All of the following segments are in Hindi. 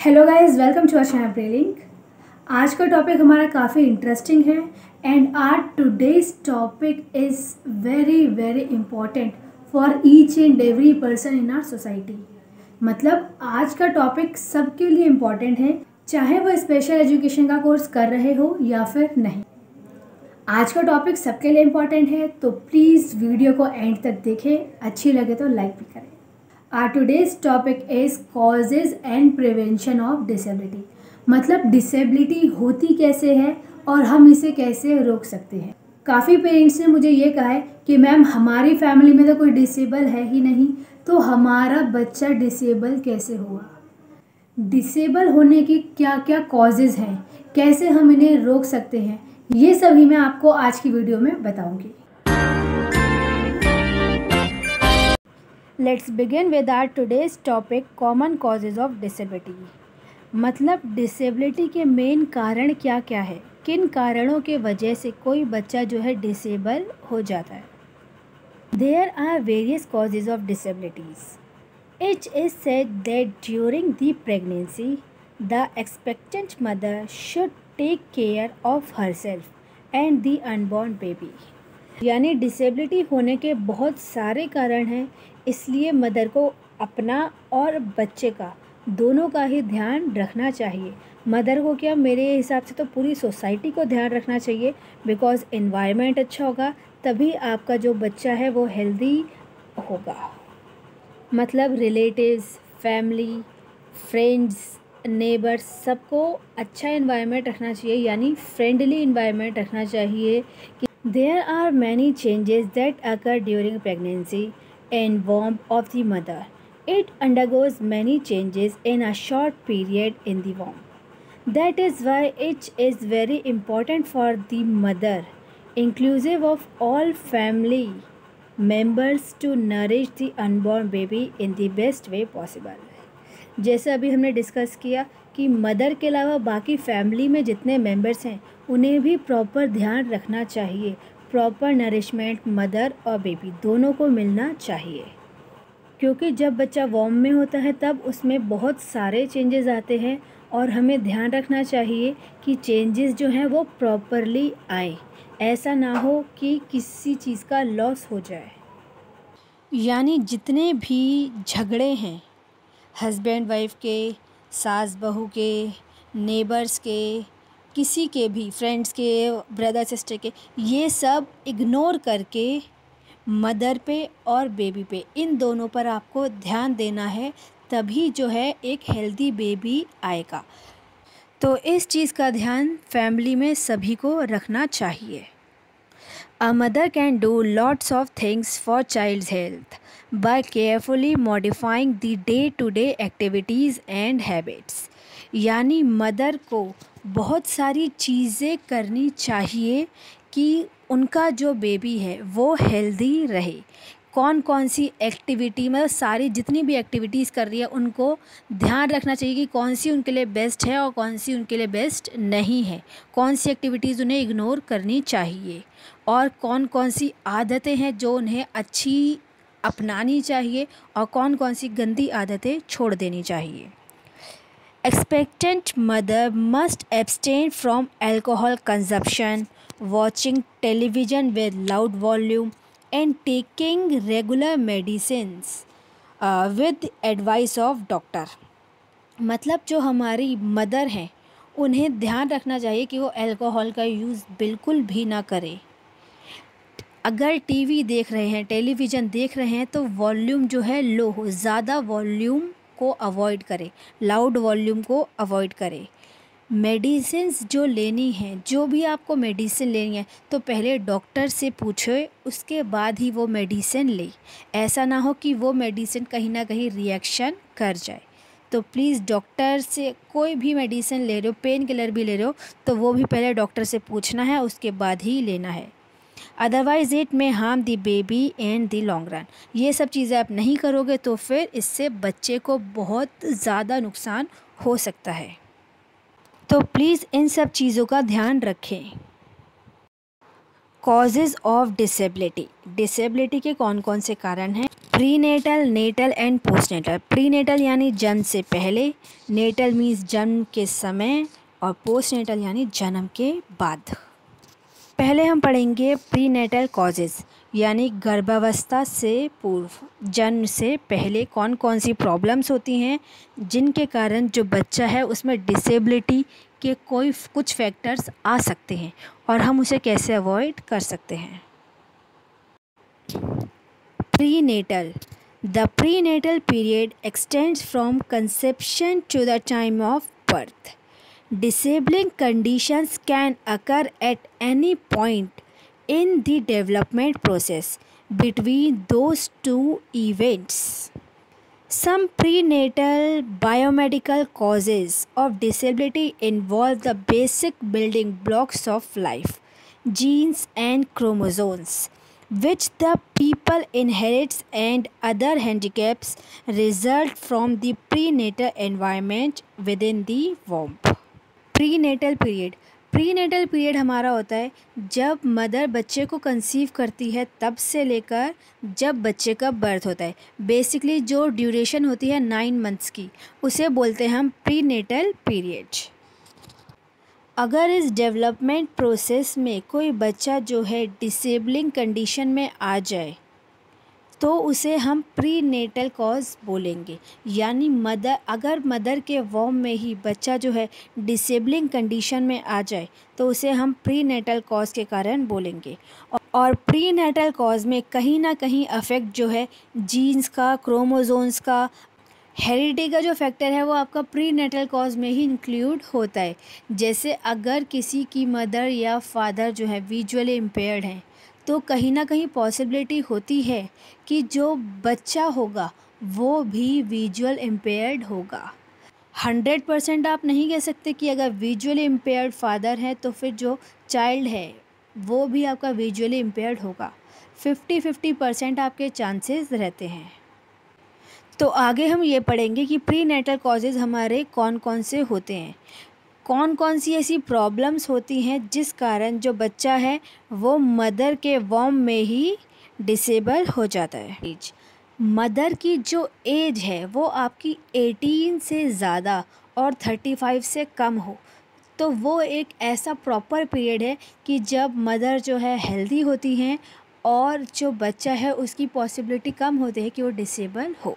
Hello guys, welcome to our channel Brelink. आज का टॉपिक हमारा काफ़ी इंटरेस्टिंग है and our today's topic is very very important for each and every person in our society. मतलब आज का टॉपिक सबके लिए इम्पॉर्टेंट है, चाहे वो स्पेशल एजुकेशन का कोर्स कर रहे हो या फिर नहीं। आज का टॉपिक सबके लिए इम्पॉर्टेंट है, तो प्लीज़ वीडियो को एंड तक देखें, अच्छी लगे तो लाइक भी करें। Our today's topic is causes and prevention of disability। मतलब डिसेबिलिटी होती कैसे है और हम इसे कैसे रोक सकते हैं। काफ़ी पेरेंट्स ने मुझे ये कहा है कि मैम हमारी फैमिली में तो कोई डिसेबल है ही नहीं, तो हमारा बच्चा डिसेबल कैसे हुआ। डिसेबल होने की क्या क्या कॉजेज़ हैं, कैसे हम इन्हें रोक सकते हैं, ये सभी मैं आपको आज की वीडियो में बताऊँगी। Let's begin with our today's topic common causes of disability. मतलब डिसेबिलिटी के मेन कारण क्या क्या है, किन कारणों के वजह से कोई बच्चा जो है डिसेबल हो जाता है। There are various causes of disabilities. It is said that during the pregnancy the expectant mother should take care of herself and the unborn baby. यानी डिसेबिलिटी होने के बहुत सारे कारण हैं, इसलिए मदर को अपना और बच्चे का दोनों का ही ध्यान रखना चाहिए। मदर को क्या, मेरे हिसाब से तो पूरी सोसाइटी को ध्यान रखना चाहिए, बिकॉज़ एनवायरनमेंट अच्छा होगा तभी आपका जो बच्चा है वो हेल्दी होगा। मतलब रिलेटिव्स, फैमिली, फ्रेंड्स, नेबर्स, सबको अच्छा एनवायरनमेंट रखना चाहिए, यानी फ्रेंडली एनवायरनमेंट रखना चाहिए। There are many changes that occur during pregnancy and womb of the mother. It undergoes many changes in a short period in the womb. That is why it is very important for the mother, inclusive of all family members, to nourish the unborn baby in the best way possible. जैसे अभी हमने डिस्कस किया कि मदर के अलावा बाकी फैमिली में जितने मेंबर्स हैं उन्हें भी प्रॉपर ध्यान रखना चाहिए। प्रॉपर नरिशमेंट मदर और बेबी दोनों को मिलना चाहिए, क्योंकि जब बच्चा वॉर्म में होता है तब उसमें बहुत सारे चेंजेस आते हैं और हमें ध्यान रखना चाहिए कि चेंजेस जो हैं वो प्रॉपरली आए, ऐसा ना हो कि किसी चीज़ का लॉस हो जाए। यानी जितने भी झगड़े हैं हस्बैंड वाइफ के, सास बहू के, नेबर्स के, किसी के भी, फ्रेंड्स के, ब्रदर सिस्टर के, ये सब इग्नोर करके मदर पे और बेबी पे, इन दोनों पर आपको ध्यान देना है, तभी जो है एक हेल्दी बेबी आएगा। तो इस चीज़ का ध्यान फैमिली में सभी को रखना चाहिए। A mother can do lots of things for child's health by carefully modifying the day-to-day activities and habits। यानी मदर को बहुत सारी चीज़ें करनी चाहिए कि उनका जो बेबी है वो हेल्दी रहे। कौन कौन सी एक्टिविटी, मतलब सारी जितनी भी एक्टिविटीज़ कर रही है उनको ध्यान रखना चाहिए कि कौन सी उनके लिए बेस्ट है और कौन सी उनके लिए बेस्ट नहीं है। कौन सी एक्टिविटीज़ उन्हें इग्नोर करनी चाहिए और कौन कौन सी आदतें हैं जो उन्हें अच्छी अपनानी चाहिए और कौन कौन सी गंदी आदतें छोड़ देनी चाहिए। Expectant mother must abstain from alcohol consumption, watching television with loud volume, and taking regular medicines with advice of doctor। मतलब जो हमारी मदर हैं उन्हें ध्यान रखना चाहिए कि वो अल्कोहल का यूज़ बिल्कुल भी ना करें। अगर टीवी देख रहे हैं, टेलीविज़न देख रहे हैं, तो वॉल्यूम जो है लो हो, ज़्यादा वॉल्यूम को अवॉइड करें, लाउड वॉल्यूम को अवॉइड करें। मेडिसिन्स जो लेनी है, जो भी आपको मेडिसिन लेनी है, तो पहले डॉक्टर से पूछे, उसके बाद ही वो मेडिसिन ले। ऐसा ना हो कि वो मेडिसिन कहीं ना कहीं रिएक्शन कर जाए। तो प्लीज़ डॉक्टर से कोई भी मेडिसिन ले रहे हो, पेन किलर भी ले रहे हो, तो वो भी पहले डॉक्टर से पूछना है, उसके बाद ही लेना है। अदरवाइज़ इट में harm the baby and the long run. ये सब चीज़ें आप नहीं करोगे तो फिर इससे बच्चे को बहुत ज़्यादा नुकसान हो सकता है। तो प्लीज़ इन सब चीज़ों का ध्यान रखें। Causes of disability. डिसेबिलिटी के कौन कौन से कारण हैं? Prenatal, natal and postnatal. Prenatal यानी जन्म से पहले, नेटल मीन्स जन्म के समय, और पोस्टनेटल यानी जन्म के बाद। पहले हम पढ़ेंगे प्रीनेटल कॉजेज़, यानी गर्भावस्था से पूर्व, जन्म से पहले कौन कौन सी प्रॉब्लम्स होती हैं जिनके कारण जो बच्चा है उसमें डिसेबिलिटी के कुछ फैक्टर्स आ सकते हैं और हम उसे कैसे अवॉइड कर सकते हैं। Prenatal. The prenatal period extends from conception to the time of birth. Disabling conditions can occur at any point in the development process between those two events. Some prenatal biomedical causes of disability involve the basic building blocks of life, genes and chromosomes, which the people inherits, and other handicaps result from the prenatal environment within the womb. Prenatal period. Prenatal period हमारा होता है जब मदर बच्चे को कंसीव करती है तब से लेकर जब बच्चे का बर्थ होता है। बेसिकली जो ड्यूरेशन होती है 9 मंथ्स की, उसे बोलते हैं हम प्रीनेटल पीरियड। अगर इस डेवलपमेंट प्रोसेस में कोई बच्चा जो है डिसेबलिंग कंडीशन में आ जाए तो उसे हम प्रीनेटल कॉज बोलेंगे। यानी अगर मदर के वॉम में ही बच्चा जो है डिसेबलिंग कंडीशन में आ जाए तो उसे हम प्रीनेटल कॉज के कारण बोलेंगे। और प्रीनेटल कॉज में कहीं ना कहीं अफेक्ट जो है जीन्स का, क्रोमोसोम्स का, हेरिडिटी का जो फैक्टर है वो आपका प्रीनेटल कॉज में ही इंक्लूड होता है। जैसे अगर किसी की मदर या फादर जो है विजुअली इम्पेयर्ड हैं तो कहीं ना कहीं पॉसिबिलिटी होती है कि जो बच्चा होगा वो भी विजुअल इम्पेयर्ड होगा। 100% आप नहीं कह सकते कि अगर विजुअली इम्पेयर्ड फादर है तो फिर जो चाइल्ड है वो भी आपका विजुअली इम्पेयर्ड होगा। 50-50% आपके चांसेस रहते हैं। तो आगे हम ये पढ़ेंगे कि प्रीनेटल कॉजेज़ हमारे कौन कौन से होते हैं, कौन कौन सी ऐसी प्रॉब्लम्स होती हैं जिस कारण जो बच्चा है वो मदर के वॉम में ही डिसेबल हो जाता है। मदर की जो एज है वो आपकी 18 से ज़्यादा और 35 से कम हो तो वो एक ऐसा प्रॉपर पीरियड है कि जब मदर जो है हेल्दी होती हैं और जो बच्चा है उसकी पॉसिबिलिटी कम होती है कि वो डिसेबल हो।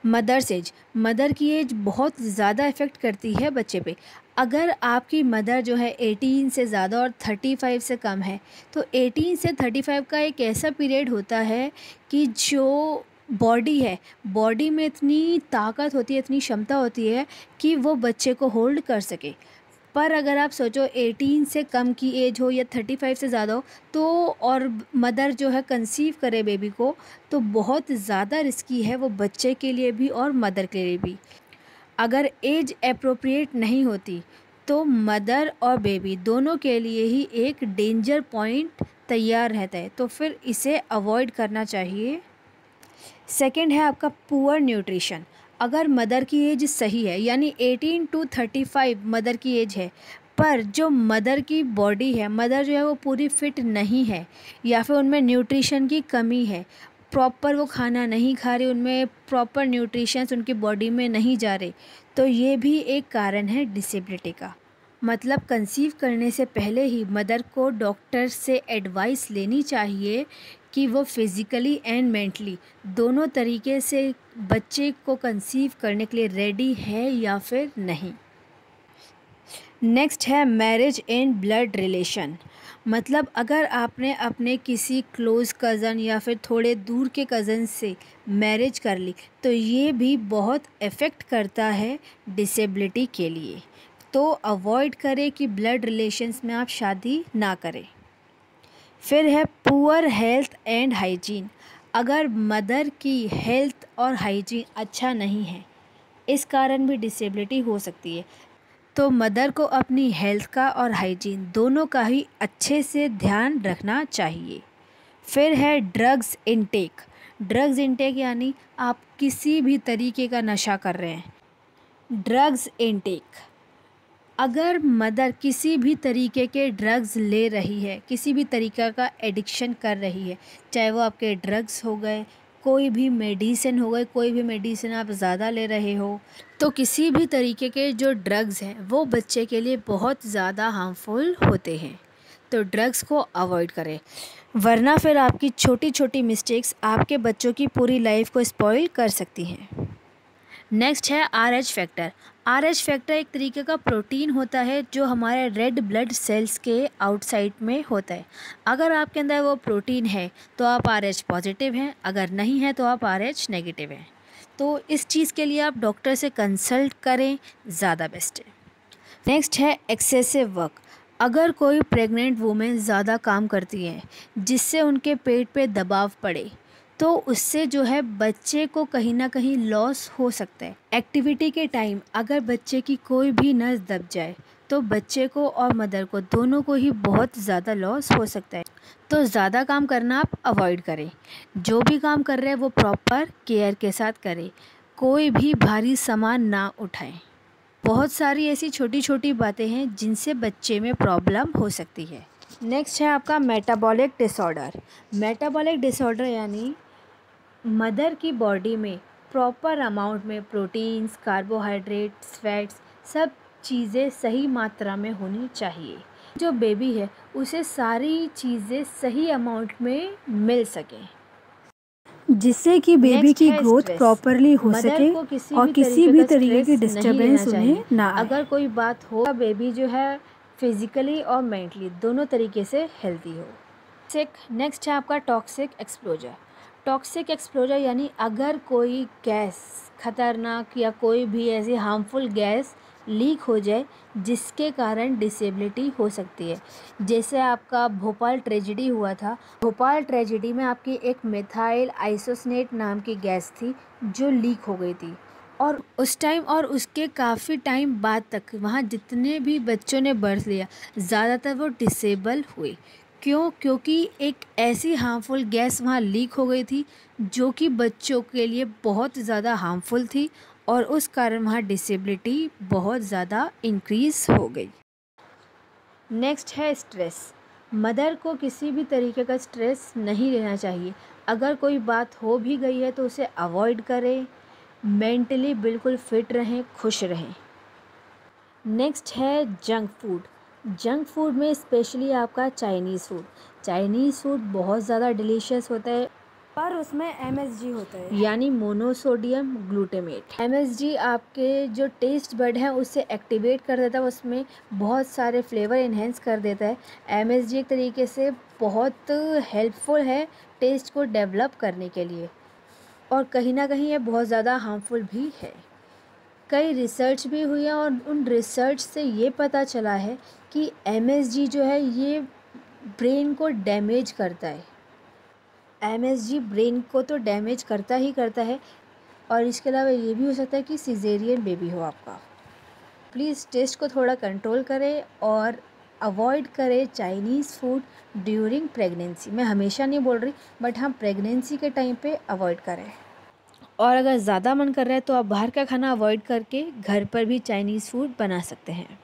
मदर्स एज, मदर की एज बहुत ज़्यादा इफ़ेक्ट करती है बच्चे पे। अगर आपकी मदर जो है 18 से ज़्यादा और 35 से कम है तो 18 से 35 का एक ऐसा पीरियड होता है कि जो बॉडी है, बॉडी में इतनी ताकत होती है, इतनी क्षमता होती है कि वो बच्चे को होल्ड कर सके। पर अगर आप सोचो 18 से कम की एज हो या 35 से ज़्यादा हो तो और मदर जो है कंसीव करे बेबी को तो बहुत ज़्यादा रिस्की है वो बच्चे के लिए भी और मदर के लिए भी। अगर एज अप्रोप्रिएट नहीं होती तो मदर और बेबी दोनों के लिए ही एक डेंजर पॉइंट तैयार रहता है, तो फिर इसे अवॉइड करना चाहिए। सेकंड है आपका पुअर न्यूट्रिशन। अगर मदर की एज सही है यानी 18 to 35 मदर की एज है पर जो मदर की बॉडी है, मदर जो है वो पूरी फिट नहीं है या फिर उनमें न्यूट्रिशन की कमी है, प्रॉपर वो खाना नहीं खा रही, उनमें प्रॉपर न्यूट्रिशंस उनकी बॉडी में नहीं जा रहे, तो ये भी एक कारण है डिसेबिलिटी का। मतलब कंसीव करने से पहले ही मदर को डॉक्टर से एडवाइस लेनी चाहिए कि वो फिज़िकली एंड मेंटली दोनों तरीके से बच्चे को कंसीव करने के लिए रेडी है या फिर नहीं। नेक्स्ट है मैरिज एंड ब्लड रिलेशन। मतलब अगर आपने अपने किसी क्लोज़ कज़न या फिर थोड़े दूर के कज़न से मैरिज कर ली तो ये भी बहुत इफ़ेक्ट करता है डिसेबिलिटी के लिए, तो अवॉइड करें कि ब्लड रिलेशंस में आप शादी ना करें। फिर है पुअर हेल्थ एंड हाइजीन। अगर मदर की हेल्थ और हाइजीन अच्छा नहीं है इस कारण भी डिसेबिलिटी हो सकती है, तो मदर को अपनी हेल्थ का और हाइजीन दोनों का ही अच्छे से ध्यान रखना चाहिए। फिर है ड्रग्स इनटेक। ड्रग्स इनटेक यानी आप किसी भी तरीके का नशा कर रहे हैं। ड्रग्स इनटेक, अगर मदर किसी भी तरीके के ड्रग्स ले रही है, किसी भी तरीक़ा का एडिक्शन कर रही है, चाहे वो आपके ड्रग्स हो गए, कोई भी मेडिसिन हो गई, कोई भी मेडिसिन आप ज़्यादा ले रहे हो, तो किसी भी तरीके के जो ड्रग्स हैं वो बच्चे के लिए बहुत ज़्यादा हार्मफुल होते हैं। तो ड्रग्स को अवॉइड करें, वरना फिर आपकी छोटी छोटी मिस्टेक्स आपके बच्चों की पूरी लाइफ को स्पॉइल कर सकती हैं। नेक्स्ट है RH फैक्टर। RH फैक्टर एक तरीके का प्रोटीन होता है जो हमारे रेड ब्लड सेल्स के आउटसाइड में होता है। अगर आपके अंदर वो प्रोटीन है तो आप RH पॉजिटिव हैं, अगर नहीं है तो आप RH नेगेटिव हैं। तो इस चीज़ के लिए आप डॉक्टर से कंसल्ट करें, ज़्यादा बेस्ट है। नेक्स्ट है एक्सेसिव वर्क। अगर कोई प्रेग्नेंट वुमेन ज़्यादा काम करती है जिससे उनके पेट पे दबाव पड़े, तो उससे जो है बच्चे को कहीं ना कहीं लॉस हो सकता है। एक्टिविटी के टाइम अगर बच्चे की कोई भी नस दब जाए तो बच्चे को और मदर को दोनों को ही बहुत ज़्यादा लॉस हो सकता है। तो ज़्यादा काम करना आप अवॉइड करें। जो भी काम कर रहे हैं वो प्रॉपर केयर के साथ करें। कोई भी भारी सामान ना उठाएं। बहुत सारी ऐसी छोटी छोटी बातें हैं जिनसे बच्चे में प्रॉब्लम हो सकती है। नेक्स्ट है आपका मेटाबॉलिक डिसऑर्डर। मेटाबॉलिक डिसऑर्डर यानी मदर की बॉडी में प्रॉपर अमाउंट में प्रोटीन्स, कार्बोहाइड्रेट्स, फैट्स सब चीज़ें सही मात्रा में होनी चाहिए। जो बेबी है उसे सारी चीज़ें सही अमाउंट में मिल सकें, जिससे कि बेबी की ग्रोथ प्रॉपरली हो सके और किसी भी तरीके की डिस्टर्बेंस उन्हें ना आए। अगर कोई बात हो, बेबी जो है फिज़िकली और मेंटली दोनों तरीके से हेल्दी हो। नेक्स्ट है आपका टॉक्सिक एक्सपोजर। टॉक्सिक एक्सपोजर यानी अगर कोई गैस खतरनाक या कोई भी ऐसी हार्मफुल गैस लीक हो जाए जिसके कारण डिसेबिलिटी हो सकती है। जैसे आपका भोपाल ट्रेजेडी हुआ था। भोपाल ट्रेजेडी में आपकी एक मिथाइल आइसोसिनेट नाम की गैस थी जो लीक हो गई थी, और उस टाइम और उसके काफ़ी टाइम बाद तक वहाँ जितने भी बच्चों ने बर्थ लिया ज़्यादातर वो डिसेबल हुए। क्यों? क्योंकि एक ऐसी हार्मफुल गैस वहाँ लीक हो गई थी जो कि बच्चों के लिए बहुत ज़्यादा हार्मफुल थी, और उस कारण वहाँ डिसेबिलिटी बहुत ज़्यादा इंक्रीज़ हो गई। नेक्स्ट है स्ट्रेस। मदर को किसी भी तरीके का स्ट्रेस नहीं लेना चाहिए। अगर कोई बात हो भी गई है तो उसे अवॉइड करें। मेंटली बिल्कुल फिट रहें, खुश रहें। नेक्स्ट है जंक फूड। जंक फूड में स्पेशली आपका चाइनीज़ फूड। चाइनीज़ फूड बहुत ज़्यादा डिलीशियस होता है, पर उसमें MSG होता है, यानी मोनोसोडियम ग्लूटामेट। MSG आपके जो टेस्ट बड है उससे एक्टिवेट कर देता है, उसमें बहुत सारे फ्लेवर इन्हेंस कर देता है। MSG एक तरीके से बहुत हेल्पफुल है टेस्ट को डेवलप करने के लिए, और कहीं ना कहीं ये बहुत ज़्यादा हार्मफुल भी है। कई रिसर्च भी हुई है और उन रिसर्च से ये पता चला है कि MSG जो है ये ब्रेन को डैमेज करता है। MSG ब्रेन को तो डैमेज करता ही करता है, और इसके अलावा ये भी हो सकता है कि सिजेरियन बेबी हो आपका। प्लीज़ टेस्ट को थोड़ा कंट्रोल करें और अवॉइड करें चाइनीज़ फूड ड्यूरिंग प्रेगनेंसी। मैं हमेशा नहीं बोल रही, बट हाँ प्रेगनेंसी के टाइम पे अवॉइड करें। और अगर ज़्यादा मन कर रहा है तो आप बाहर का खाना अवॉइड करके घर पर भी चाइनीज़ फूड बना सकते हैं।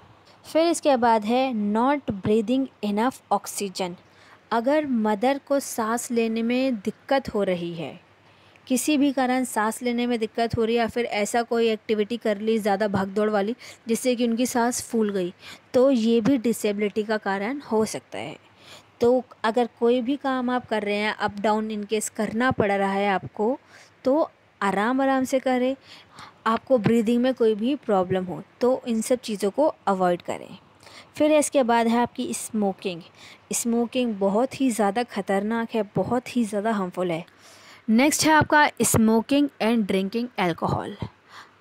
फिर इसके बाद है नॉट ब्रीदिंग इनफ ऑक्सीजन। अगर मदर को सांस लेने में दिक्कत हो रही है, किसी भी कारण सांस लेने में दिक्कत हो रही है, या फिर ऐसा कोई एक्टिविटी कर ली ज़्यादा भागदौड़ वाली जिससे कि उनकी सांस फूल गई, तो ये भी डिसेबिलिटी का कारण हो सकता है। तो अगर कोई भी काम आप कर रहे हैं, अप डाउन इनकेस करना पड़ रहा है आपको, तो आराम से करें। आपको ब्रीदिंग में कोई भी प्रॉब्लम हो तो इन सब चीज़ों को अवॉइड करें। फिर इसके बाद है आपकी स्मोकिंग। स्मोकिंग बहुत ही ज़्यादा ख़तरनाक है, बहुत ही ज़्यादा हार्मफुल है। नेक्स्ट है आपका स्मोकिंग एंड ड्रिंकिंग अल्कोहल।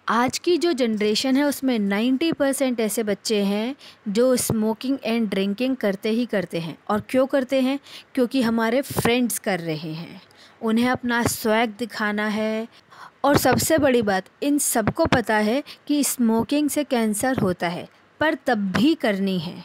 आज की जो जनरेशन है उसमें 90% ऐसे बच्चे हैं जो स्मोकिंग एंड ड्रिंकिंग करते ही करते हैं। और क्यों करते हैं? क्योंकि हमारे फ्रेंड्स कर रहे हैं, उन्हें अपना स्वैग दिखाना है। और सबसे बड़ी बात, इन सबको पता है कि स्मोकिंग से कैंसर होता है, पर तब भी करनी है।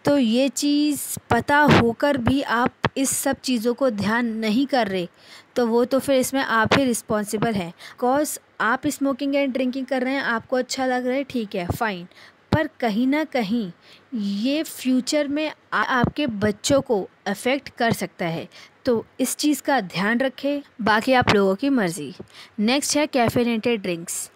तो ये चीज़ पता होकर भी आप इस सब चीज़ों को ध्यान नहीं कर रहे, तो वो तो फिर इसमें आप ही रिस्पॉन्सिबल हैं। बिकॉज आप स्मोकिंग एंड ड्रिंकिंग कर रहे हैं, आपको अच्छा लग रहा है, ठीक है, फ़ाइन, पर कहीं ना कहीं ये फ्यूचर में आपके बच्चों को अफेक्ट कर सकता है, तो इस चीज़ का ध्यान रखें। बाकी आप लोगों की मर्ज़ी। नेक्स्ट है कैफीनेटेड ड्रिंक्स।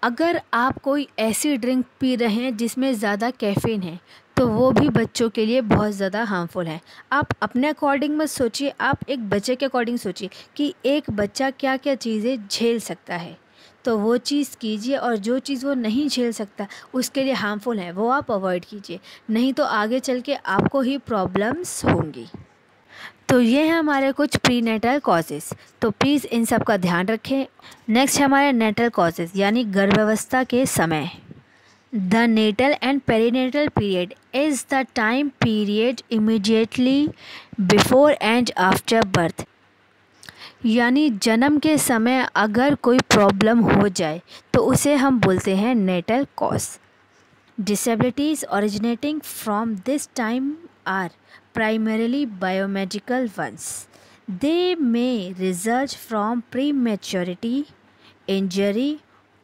अगर आप कोई ऐसी ड्रिंक पी रहे हैं जिसमें ज़्यादा कैफ़ीन है तो वो भी बच्चों के लिए बहुत ज़्यादा हार्मफुल है। आप अपने अकॉर्डिंग मत सोचिए, आप एक बच्चे के अकॉर्डिंग सोचिए कि एक बच्चा क्या क्या चीज़ें झेल सकता है, तो वो चीज़ कीजिए, और जो चीज़ वो नहीं झेल सकता उसके लिए हार्मफुल है वो आप अवॉइड कीजिए, नहीं तो आगे चल के आपको ही प्रॉब्लम्स होंगी। तो ये हैं हमारे कुछ प्रीनेटल कॉजेज़, तो प्लीज़ इन सब का ध्यान रखें। नेक्स्ट है हमारे नेटल कॉजेज़ यानी गर्भावस्था के समय। The natal and perinatal period is the time period immediately before and after birth, यानी जन्म के समय अगर कोई प्रॉब्लम हो जाए तो उसे हम बोलते हैं natal cause. Disabilities originating from this time are primarily biological ones. They may result from prematurity, injury,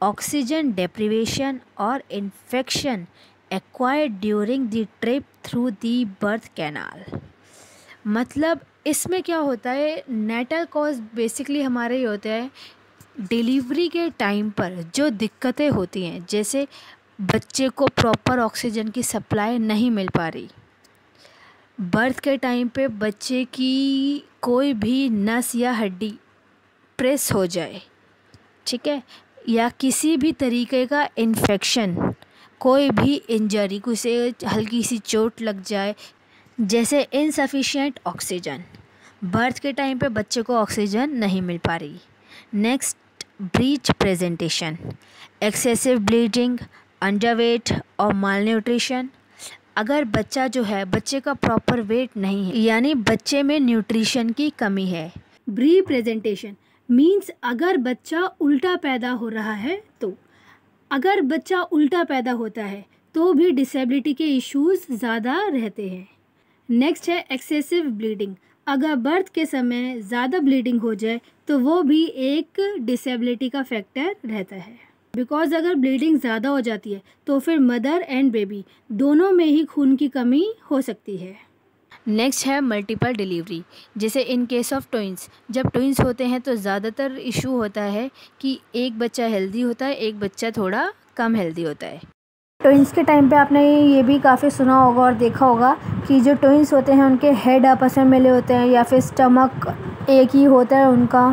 oxygen deprivation, or infection acquired during the trip through the birth canal. मतलब इसमें क्या होता है, नेटल कॉज बेसिकली हमारे ये होता है डिलीवरी के टाइम पर जो दिक्कतें होती हैं, जैसे बच्चे को प्रॉपर ऑक्सीजन की सप्लाई नहीं मिल पा रही, बर्थ के टाइम पे बच्चे की कोई भी नस या हड्डी प्रेस हो जाए, ठीक है, या किसी भी तरीके का इन्फेक्शन, कोई भी इंजरी, कुछ हल्की सी चोट लग जाए, जैसे इनसफिशिएंट ऑक्सीजन, बर्थ के टाइम पे बच्चे को ऑक्सीजन नहीं मिल पा रही। Next, breech presentation, excessive bleeding, underweight और मालन्यूट्रिशन। अगर बच्चा जो है, बच्चे का प्रॉपर वेट नहीं है, यानी बच्चे में न्यूट्रिशन की कमी है। ब्री प्रेजेंटेशन मीन्स अगर बच्चा उल्टा पैदा हो रहा है, तो अगर बच्चा उल्टा पैदा होता है तो भी डिसेबिलिटी के इश्यूज ज़्यादा रहते हैं। नेक्स्ट है एक्सेसिव ब्लीडिंग। अगर बर्थ के समय ज़्यादा ब्लीडिंग हो जाए तो वो भी एक डिसेबिलिटी का फैक्टर रहता है, बिकॉज अगर ब्लीडिंग ज़्यादा हो जाती है तो फिर मदर एंड बेबी दोनों में ही खून की कमी हो सकती है। नेक्स्ट है मल्टीपल डिलीवरी, जैसे इन केस ऑफ ट्विंस, जब ट्विंस होते हैं तो ज़्यादातर इशू होता है कि एक बच्चा हेल्दी होता है, एक बच्चा थोड़ा कम हेल्दी होता है। ट्विंस के टाइम पे आपने ये भी काफ़ी सुना होगा और देखा होगा कि जो ट्विंस होते हैं उनके हेड आपस में मिले होते हैं या फिर स्टमक एक ही होता है उनका,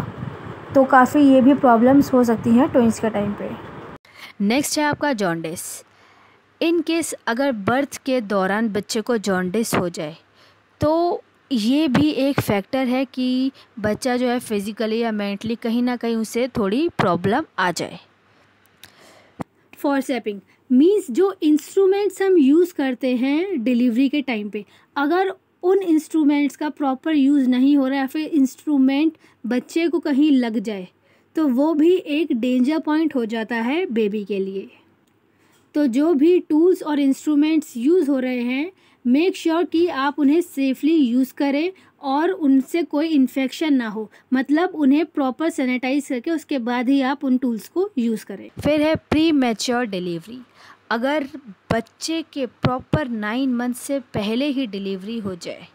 तो काफ़ी ये भी प्रॉब्लम्स हो सकती हैं ट्विंस के टाइम पे। नेक्स्ट है आपका जॉन्डिस। इन केस अगर बर्थ के दौरान बच्चे को जॉन्डिस हो जाए तो ये भी एक फैक्टर है कि बच्चा जो है फिज़िकली या मेंटली कहीं ना कहीं उसे थोड़ी प्रॉब्लम आ जाए। फॉरसेपिंग मीन्स जो इंस्ट्रूमेंट्स हम यूज़ करते हैं डिलीवरी के टाइम पे, अगर उन इंस्ट्रूमेंट्स का प्रॉपर यूज़ नहीं हो रहा है या फिर इंस्ट्रूमेंट बच्चे को कहीं लग जाए तो वो भी एक डेंजर पॉइंट हो जाता है बेबी के लिए। तो जो भी टूल्स और इंस्ट्रूमेंट्स यूज़ हो रहे हैं, मेक श्योर कि आप उन्हें सेफली यूज़ करें और उनसे कोई इन्फेक्शन ना हो, मतलब उन्हें प्रॉपर सैनिटाइज करके उसके बाद ही आप उन टूल्स को यूज़ करें। फिर है प्री मैच्योर डिलीवरी। अगर बच्चे के प्रॉपर 9 मंथ से पहले ही डिलीवरी हो जाए,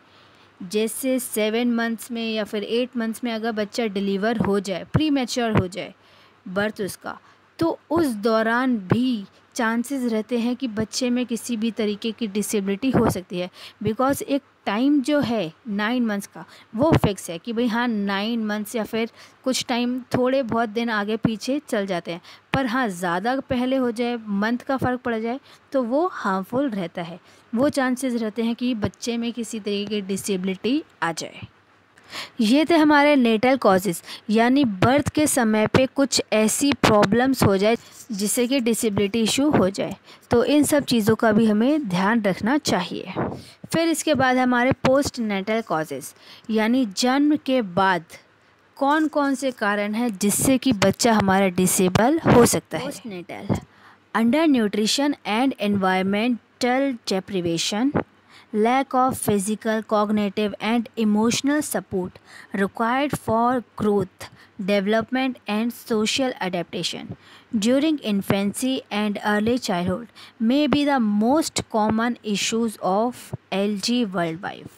जैसे 7 मंथ्स में या फिर 8 मंथ्स में अगर बच्चा डिलीवर हो जाए, प्री मैच्योर हो जाए बर्थ उसका, तो उस दौरान भी चांसेस रहते हैं कि बच्चे में किसी भी तरीके की डिसेबिलिटी हो सकती है, बिकॉज एक टाइम जो है 9 मंथ्स का वो फिक्स है कि भाई हाँ 9 मंथ्स या फिर कुछ टाइम थोड़े बहुत दिन आगे पीछे चल जाते हैं, पर हाँ ज़्यादा पहले हो जाए, मंथ का फ़र्क पड़ जाए तो वो हार्मफुल रहता है, वो चांसेस रहते हैं कि बच्चे में किसी तरीके की डिसेबिलिटी आ जाए। ये थे हमारे नेटल कॉजेज़, यानी बर्थ के समय पे कुछ ऐसी प्रॉब्लम्स हो जाए जिससे कि डिसेबिलिटी इशू हो जाए, तो इन सब चीज़ों का भी हमें ध्यान रखना चाहिए। फिर इसके बाद हमारे पोस्ट नेटल कॉजेज़, यानी जन्म के बाद कौन कौन से कारण हैं जिससे कि बच्चा हमारा डिसेबल हो सकता है। Post natal, under nutrition and environmental deprivation, lack of physical, cognitive and emotional support required for growth, development and social adaptation during infancy and early childhood may be the most common issues of LG worldwide.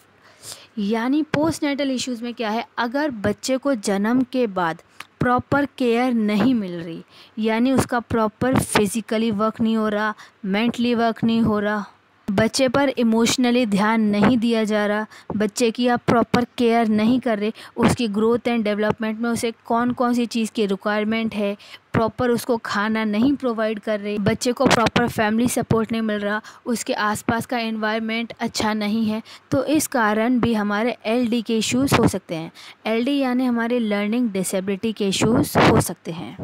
यानी पोस्ट नेटल इश्यूज़ में क्या है, अगर बच्चे को जन्म के बाद प्रॉपर केयर नहीं मिल रही, यानी उसका प्रॉपर फिज़िकली वर्क नहीं हो रहा, मेंटली वर्क नहीं हो रहा, बच्चे पर इमोशनली ध्यान नहीं दिया जा रहा, बच्चे की आप प्रॉपर केयर नहीं कर रहे, उसकी ग्रोथ एंड डेवलपमेंट में उसे कौन कौन सी चीज़ की रिक्वायरमेंट है, प्रॉपर उसको खाना नहीं प्रोवाइड कर रहे, बच्चे को प्रॉपर फैमिली सपोर्ट नहीं मिल रहा, उसके आसपास का एनवायरनमेंट अच्छा नहीं है, तो इस कारण भी हमारे एलडी के इश्यूज़ हो सकते हैं। एलडी यानी हमारे लर्निंग डिसेबिलिटी के इश्यूज़ हो सकते हैं।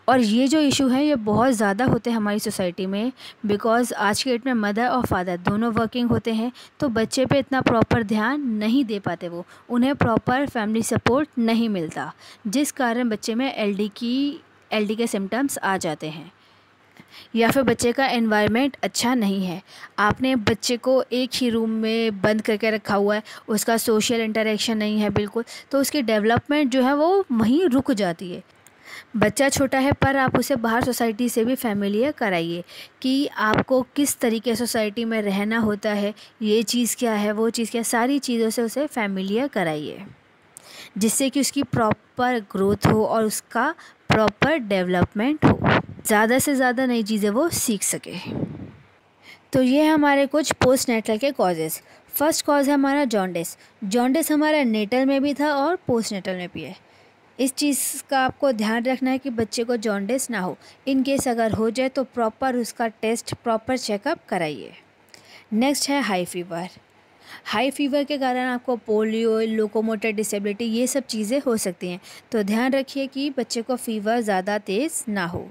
और ये जो इशू है ये बहुत ज़्यादा होते हैं हमारी सोसाइटी में, बिकॉज़ आज के डेट में मदर और फादर दोनों वर्किंग होते हैं, तो बच्चे पे इतना प्रॉपर ध्यान नहीं दे पाते, वो उन्हें प्रॉपर फैमिली सपोर्ट नहीं मिलता, जिस कारण बच्चे में एलडी के सिम्टम्स आ जाते हैं। या फिर बच्चे का एनवायरनमेंट अच्छा नहीं है, आपने बच्चे को एक ही रूम में बंद करके रखा हुआ है, उसका सोशल इंटरेक्शन नहीं है बिल्कुल, तो उसकी डेवलपमेंट जो है वो वहीं रुक जाती है। बच्चा छोटा है पर आप उसे बाहर सोसाइटी से भी फैमिलियर कराइए कि आपको किस तरीके सोसाइटी में रहना होता है, ये चीज़ क्या है, वो चीज़ क्या, सारी चीज़ों से उसे फैमिलियर कराइए, जिससे कि उसकी प्रॉपर ग्रोथ हो और उसका प्रॉपर डेवलपमेंट हो, ज़्यादा से ज़्यादा नई चीज़ें वो सीख सके। तो ये हमारे कुछ पोस्ट नेटल के कॉजेज़। फर्स्ट कॉज है हमारा जॉन्डिस। जॉन्डिस हमारा नेटल में भी था और पोस्ट नेटल में भी है। इस चीज़ का आपको ध्यान रखना है कि बच्चे को जॉन्डिस ना हो। इन केस अगर हो जाए तो प्रॉपर उसका टेस्ट, प्रॉपर चेकअप कराइए। नेक्स्ट है हाई फीवर। हाई फीवर के कारण आपको पोलियो, लोकोमोटर डिसेबिलिटी, ये सब चीज़ें हो सकती हैं, तो ध्यान रखिए कि बच्चे को फीवर ज़्यादा तेज़ ना हो।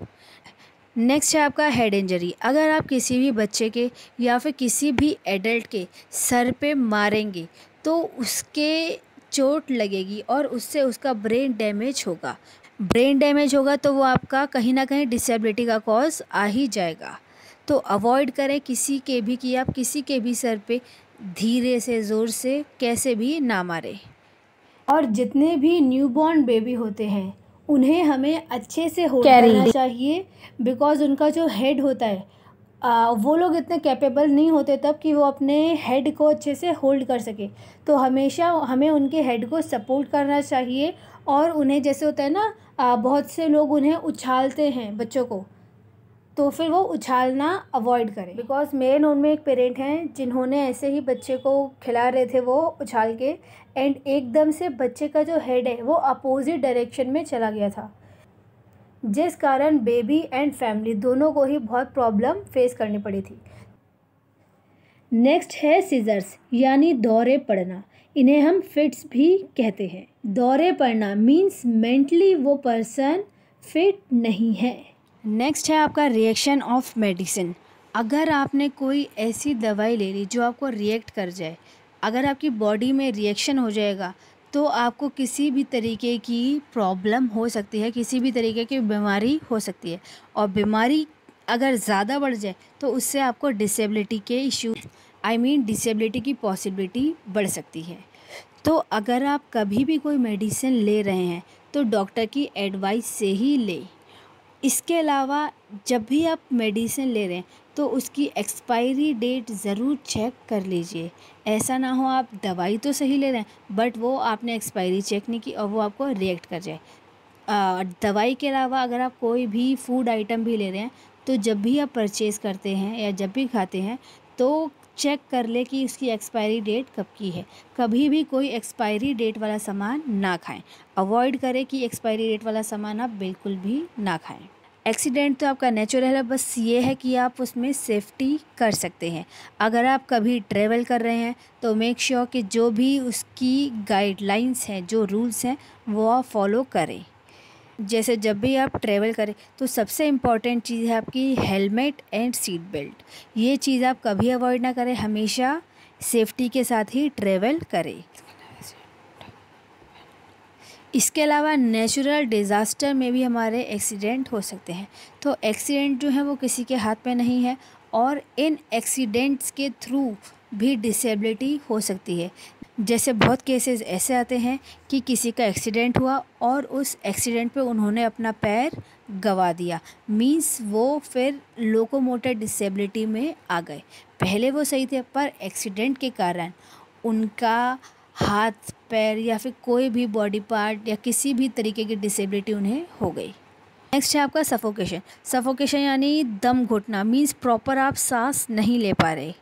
नेक्स्ट है आपका हेड इंजरी। अगर आप किसी भी बच्चे के या फिर किसी भी एडल्ट के सर पे मारेंगे तो उसके चोट लगेगी और उससे उसका ब्रेन डैमेज होगा। ब्रेन डैमेज होगा तो वो आपका कहीं ना कहीं डिसेबिलिटी का कॉज आ ही जाएगा। तो अवॉइड करें किसी के भी कि आप किसी के भी सर पे धीरे से, ज़ोर से, कैसे भी ना मारें। और जितने भी न्यूबॉर्न बेबी होते हैं उन्हें हमें अच्छे से होल्ड करना चाहिए, बिकॉज़ उनका जो हेड होता है वो लोग इतने कैपेबल नहीं होते तब कि वो अपने हेड को अच्छे से होल्ड कर सके। तो हमेशा हमें उनके हेड को सपोर्ट करना चाहिए। और उन्हें जैसे होता है ना, बहुत से लोग उन्हें उछालते हैं बच्चों को, तो फिर वो उछालना अवॉइड करें। बिकॉज़ मेरे नोन में एक पेरेंट हैं जिन्होंने ऐसे ही बच्चे को खिला रहे थे वो उछाल के, एंड एकदम से बच्चे का जो हेड है वो अपोजिट डायरेक्शन में चला गया था, जिस कारण बेबी एंड फैमिली दोनों को ही बहुत प्रॉब्लम फेस करनी पड़ी थी। नेक्स्ट है सीजर्स यानी दौरे पड़ना। इन्हें हम फिट्स भी कहते हैं। दौरे पड़ना मीन्स मेंटली वो पर्सन फिट नहीं है। नेक्स्ट है आपका रिएक्शन ऑफ मेडिसिन। अगर आपने कोई ऐसी दवाई ले ली जो आपको रिएक्ट कर जाए, अगर आपकी बॉडी में रिएक्शन हो जाएगा तो आपको किसी भी तरीके की प्रॉब्लम हो सकती है, किसी भी तरीके की बीमारी हो सकती है। और बीमारी अगर ज़्यादा बढ़ जाए तो उससे आपको डिसेबिलिटी के इश्यू डिसेबिलिटी की पॉसिबिलिटी बढ़ सकती है। तो अगर आप कभी भी कोई मेडिसिन ले रहे हैं तो डॉक्टर की एडवाइस से ही लें। इसके अलावा जब भी आप मेडिसिन ले रहे हैं तो उसकी एक्सपायरी डेट ज़रूर चेक कर लीजिए। ऐसा ना हो आप दवाई तो सही ले रहे हैं बट वो आपने एक्सपायरी चेक नहीं की और वो आपको रिएक्ट कर जाए। दवाई के अलावा अगर आप कोई भी फूड आइटम भी ले रहे हैं तो जब भी आप परचेज़ करते हैं या जब भी खाते हैं तो चेक कर ले कि उसकी एक्सपायरी डेट कब की है। कभी भी कोई एक्सपायरी डेट वाला सामान ना खाएं। अवॉइड करें कि एक्सपायरी डेट वाला सामान आप बिल्कुल भी ना खाएं। एक्सीडेंट तो आपका नेचुरल है, बस ये है कि आप उसमें सेफ्टी कर सकते हैं। अगर आप कभी ट्रैवल कर रहे हैं तो मेक श्योर कि जो भी उसकी गाइडलाइंस हैं, जो रूल्स हैं, वो आप फॉलो करें। जैसे जब भी आप ट्रैवल करें तो सबसे इम्पॉर्टेंट चीज़ है आपकी हेलमेट एंड सीट बेल्ट। ये चीज़ आप कभी अवॉइड ना करें, हमेशा सेफ्टी के साथ ही ट्रैवल करें। इसके अलावा नेचुरल डिज़ास्टर में भी हमारे एक्सीडेंट हो सकते हैं। तो एक्सीडेंट जो है वो किसी के हाथ में नहीं है और इन एक्सीडेंट्स के थ्रू भी डिसेबिलिटी हो सकती है। जैसे बहुत केसेस ऐसे आते हैं कि किसी का एक्सीडेंट हुआ और उस एक्सीडेंट पे उन्होंने अपना पैर गंवा दिया, मींस वो फिर लोकोमोटर डिसेबिलिटी में आ गए। पहले वो सही थे पर एक्सीडेंट के कारण उनका हाथ पैर या फिर कोई भी बॉडी पार्ट या किसी भी तरीके की डिसेबिलिटी उन्हें हो गई। नेक्स्ट है आपका सफोकेशन। सफोकेशन यानी दम घुटना, मींस प्रॉपर आप सांस नहीं ले पा रहे,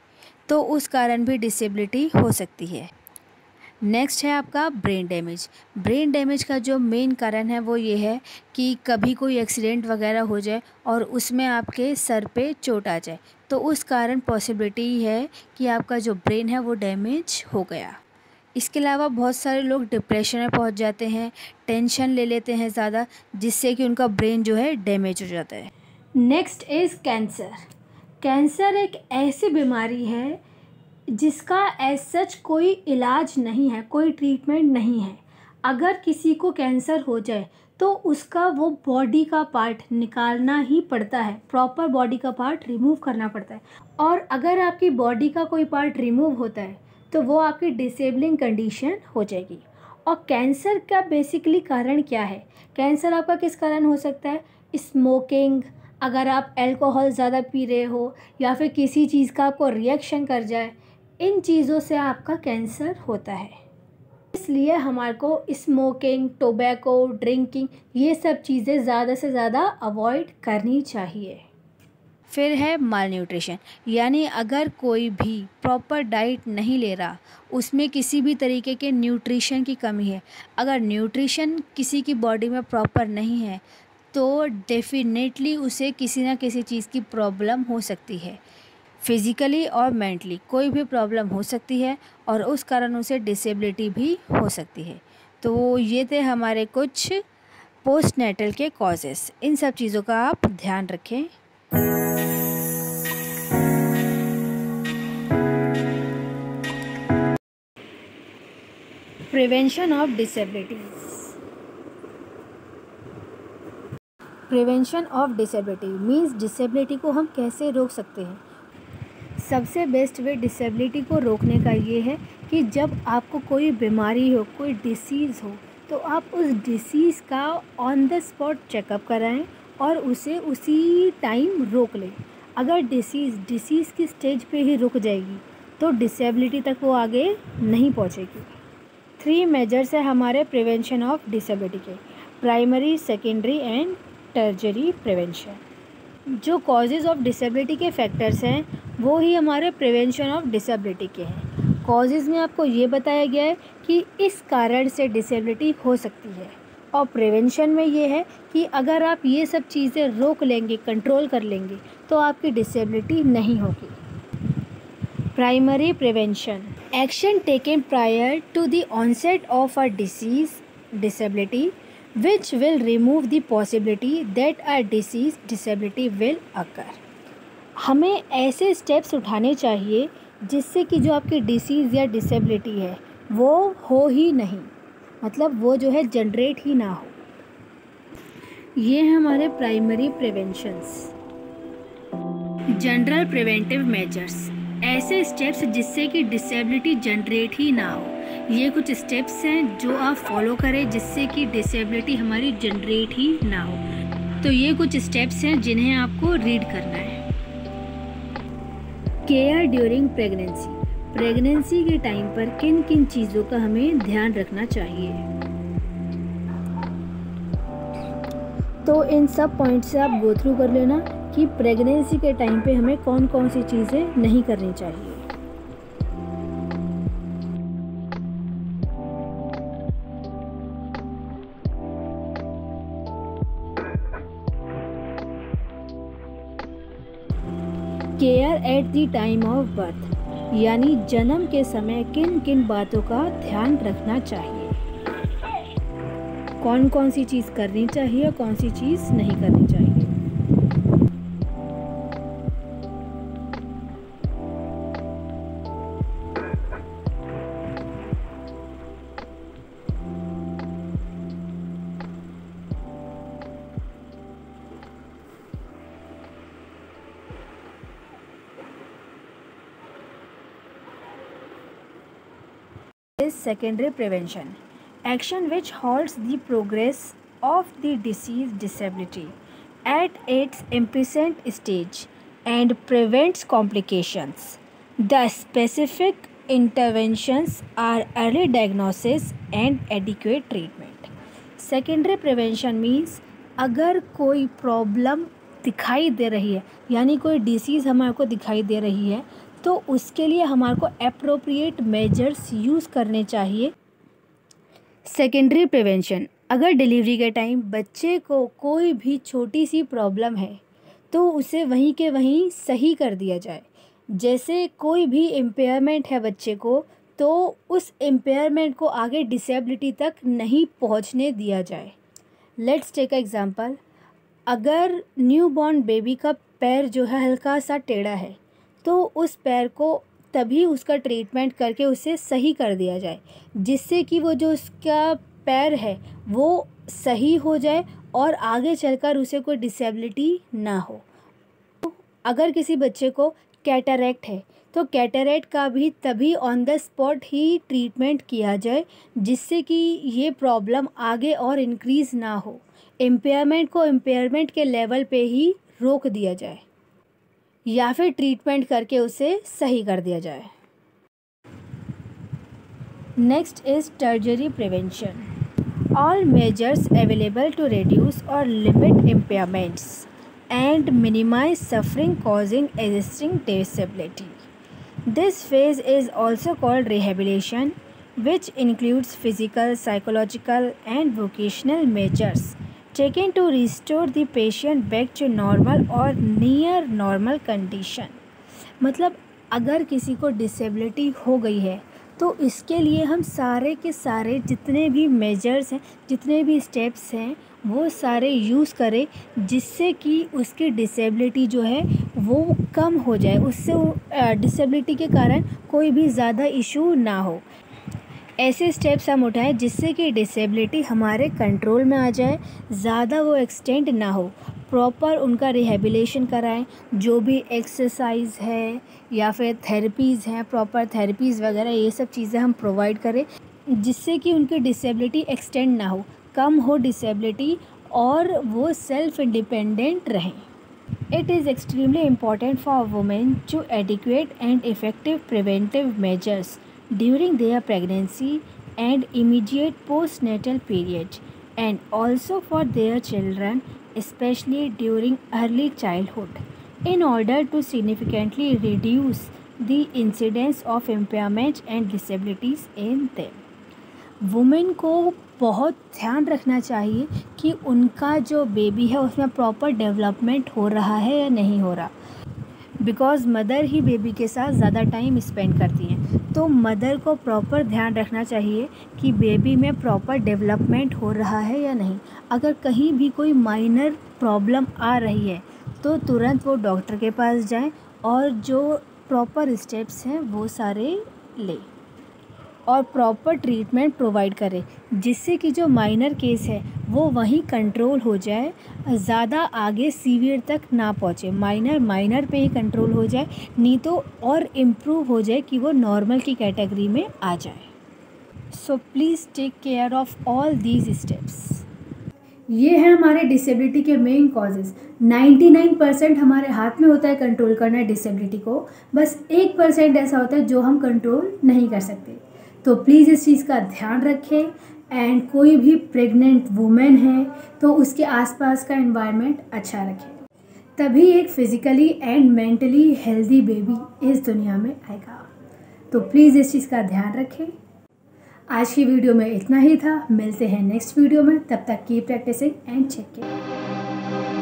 तो उस कारण भी डिसेबिलिटी हो सकती है। नेक्स्ट है आपका ब्रेन डैमेज। ब्रेन डैमेज का जो मेन कारण है वो ये है कि कभी कोई एक्सीडेंट वगैरह हो जाए और उसमें आपके सर पे चोट आ जाए, तो उस कारण पॉसिबिलिटी है कि आपका जो ब्रेन है वो डैमेज हो गया। इसके अलावा बहुत सारे लोग डिप्रेशन में पहुंच जाते हैं, टेंशन ले लेते हैं ज़्यादा, जिससे कि उनका ब्रेन जो है डैमेज हो जाता है। Next is cancer. कैंसर एक ऐसी बीमारी है जिसका एज सच कोई इलाज नहीं है, कोई ट्रीटमेंट नहीं है। अगर किसी को कैंसर हो जाए तो उसका वो बॉडी का पार्ट निकालना ही पड़ता है, प्रॉपर बॉडी का पार्ट रिमूव करना पड़ता है। और अगर आपकी बॉडी का कोई पार्ट रिमूव होता है तो वो आपकी डिसेबलिंग कंडीशन हो जाएगी। और कैंसर का बेसिकली कारण क्या है? कैंसर आपका किस कारण हो सकता है? स्मोकिंग, अगर आप अल्कोहल ज़्यादा पी रहे हो या फिर किसी चीज़ का आपको रिएक्शन कर जाए, इन चीज़ों से आपका कैंसर होता है। इसलिए हमारे को स्मोकिंग, टोबैको, ड्रिंकिंग, ये सब चीज़ें ज़्यादा से ज़्यादा अवॉइड करनी चाहिए। फिर है माल न्यूट्रिशन, यानी अगर कोई भी प्रॉपर डाइट नहीं ले रहा, उसमें किसी भी तरीके के न्यूट्रिशन की कमी है, अगर न्यूट्रिशन किसी की बॉडी में प्रॉपर नहीं है तो डेफिनेटली उसे किसी ना किसी चीज़ की प्रॉब्लम हो सकती है। फिज़िकली और मेंटली कोई भी प्रॉब्लम हो सकती है और उस कारण उसे डिसेबिलिटी भी हो सकती है। तो ये थे हमारे कुछ पोस्टनेटल के कॉजेस। इन सब चीज़ों का आप ध्यान रखें। Prevention of disabilities. Prevention of disability means disability को हम कैसे रोक सकते हैं। सबसे बेस्ट वे डिसेबिलिटी को रोकने का ये है कि जब आपको कोई बीमारी हो, कोई डिसीज़ हो, तो आप उस डिसीज़ का ऑन द स्पॉट चेकअप कराएं और उसे उसी टाइम रोक लें। अगर डिसीज़ की स्टेज पे ही रुक जाएगी तो डिसेबिलिटी तक वो आगे नहीं पहुंचेगी। 3 मेजर्स है हमारे प्रिवेंशन ऑफ डिसेबिलिटी के: प्राइमरी, सेकेंडरी एंड टर्जरी प्रिवेंशन। जो कॉजेज़ ऑफ डिसेबिलिटी के फैक्टर्स हैं वो ही हमारे प्रिवेंशन ऑफ डिसेबिलिटी के हैं। कॉजेज़ में आपको ये बताया गया है कि इस कारण से डिसेबिलिटी हो सकती है, और प्रिवेंशन में ये है कि अगर आप ये सब चीज़ें रोक लेंगे, कंट्रोल कर लेंगे, तो आपकी डिसेबिलिटी नहीं होगी। Primary prevention: action taken prior to the onset of a disability which will remove the possibility that a disability will occur। हमें ऐसे स्टेप्स उठाने चाहिए जिससे कि जो आपकी डिसीज़ या डिसेबिलिटी है वो हो ही नहीं, मतलब वो जो है जनरेट ही ना हो। ये हैं हमारे primary preventions. General preventive measures: ऐसे स्टेप्स जिससे कि डिसेबिलिटी जनरेट ही ना हो। ये कुछ स्टेप्स हैं जो आप फॉलो करें जिससे कि डिसेबिलिटी हमारी जनरेट ही ना हो। तो ये कुछ स्टेप्स हैं जिन्हें आपको रीड करना है। केयर ड्यूरिंग प्रेगनेंसी: प्रेगनेंसी के टाइम पर किन किन चीज़ों का हमें ध्यान रखना चाहिए। तो इन सब पॉइंट से आप गो थ्रू कर लेना कि प्रेगनेंसी के टाइम पे हमें कौन कौन सी चीज़ें नहीं करनी चाहिए। Care at the time of birth, यानी जन्म के समय किन किन बातों का ध्यान रखना चाहिए, कौन कौन सी चीज़ करनी चाहिए, कौन सी चीज़ नहीं करनी चाहिए। is secondary prevention, action which halts the progress of the disease disability at its infant stage and prevents complications. The specific interventions are early diagnosis and adequate treatment. Secondary prevention means अगर कोई प्रॉब्लम दिखाई दे रही है, यानी कोई डिसीज़ हमारे को दिखाई दे रही है, तो उसके लिए हमारे को एप्रोप्रिएट मेजर्स यूज़ करने चाहिए। सेकेंडरी प्रिवेंशन, अगर डिलीवरी के टाइम बच्चे को कोई भी छोटी सी प्रॉब्लम है तो उसे वहीं के वहीं सही कर दिया जाए। जैसे कोई भी इम्पेयरमेंट है बच्चे को, तो उस इम्पेयरमेंट को आगे डिसेबिलिटी तक नहीं पहुंचने दिया जाए। लेट्स टेक एग्जांपल, अगर न्यू बॉर्न बेबी का पैर जो है हल्का सा टेढ़ा है, तो उस पैर को तभी उसका ट्रीटमेंट करके उसे सही कर दिया जाए, जिससे कि वो जो उसका पैर है वो सही हो जाए और आगे चलकर उसे कोई डिसेबिलिटी ना हो। अगर किसी बच्चे को कैटरेक्ट है तो कैटरेक्ट का भी तभी on the spot he treatment किया जाए, जिससे कि ये प्रॉब्लम आगे और इंक्रीज़ ना हो। इम्पेयरमेंट को इम्पेयरमेंट के लेवल पे ही रोक दिया जाए या फिर ट्रीटमेंट करके उसे सही कर दिया जाए। Next is टर्जरी prevention, all measures available to reduce or limit impairments and minimize suffering causing existing disability. This phase is also called rehabilitation, which includes physical, psychological and vocational measures taken to restore the patient back to normal or near normal condition. मतलब अगर किसी को डिसेबिलिटी हो गई है तो इसके लिए हम सारे के सारे जितने भी मेजर्स हैं, जितने भी स्टेप्स हैं, वो सारे यूज़ करें, जिससे कि उसकी डिसेबिलिटी जो है वो कम हो जाए, उससे डिसेबिलिटी के कारण कोई भी ज़्यादा इशू ना हो। ऐसे स्टेप्स हम उठाएं जिससे कि डिसेबिलिटी हमारे कंट्रोल में आ जाए, ज़्यादा वो एक्सटेंड ना हो। प्रॉपर उनका रिहेबिलिटेशन कराएं, जो भी एक्सरसाइज है या फिर थेरेपीज़ हैं, प्रॉपर थेरेपीज़ वगैरह ये सब चीज़ें हम प्रोवाइड करें, जिससे कि उनकी डिसेबिलिटी एक्सटेंड ना हो, कम हो डिसेबिलिटी और वो सेल्फ इंडिपेंडेंट रहें। It is extremely important for women to adequate and effective preventive measures during their pregnancy and immediate postnatal period, and also for their children, especially during early childhood, in order to significantly reduce the incidence of impairments and disabilities in them. Women को बहुत ध्यान रखना चाहिए कि उनका जो बेबी है उसमें प्रॉपर डेवलपमेंट हो रहा है या नहीं हो रहा, बिकॉज़ मदर ही बेबी के साथ ज़्यादा टाइम स्पेंड करती हैं। तो मदर को प्रॉपर ध्यान रखना चाहिए कि बेबी में प्रॉपर डेवलपमेंट हो रहा है या नहीं। अगर कहीं भी कोई माइनर प्रॉब्लम आ रही है तो तुरंत वो डॉक्टर के पास जाएं और जो प्रॉपर स्टेप्स हैं वो सारे लें और प्रॉपर ट्रीटमेंट प्रोवाइड करें, जिससे कि जो माइनर केस है वो वहीं कंट्रोल हो जाए, ज़्यादा आगे सीवियर तक ना पहुँचे, माइनर पे ही कंट्रोल हो जाए, नहीं तो और इम्प्रूव हो जाए कि वो नॉर्मल की कैटेगरी में आ जाए। So please take care of all these steps. ये है हमारे डिसेबिलिटी के मेन कॉजेज़। 99% हमारे हाथ में होता है कंट्रोल करना डिसेबिलिटी को, बस 1% ऐसा होता है जो हम कंट्रोल नहीं कर सकते। तो प्लीज़ इस चीज़ का ध्यान रखें। एंड कोई भी प्रेग्नेंट वुमेन है तो उसके आसपास का एनवायरनमेंट अच्छा रखें, तभी एक physically and mentally healthy baby इस दुनिया में आएगा। तो प्लीज़ इस चीज़ का ध्यान रखें। आज की वीडियो में इतना ही था, मिलते हैं नेक्स्ट वीडियो में, तब तक keep practicing and check care.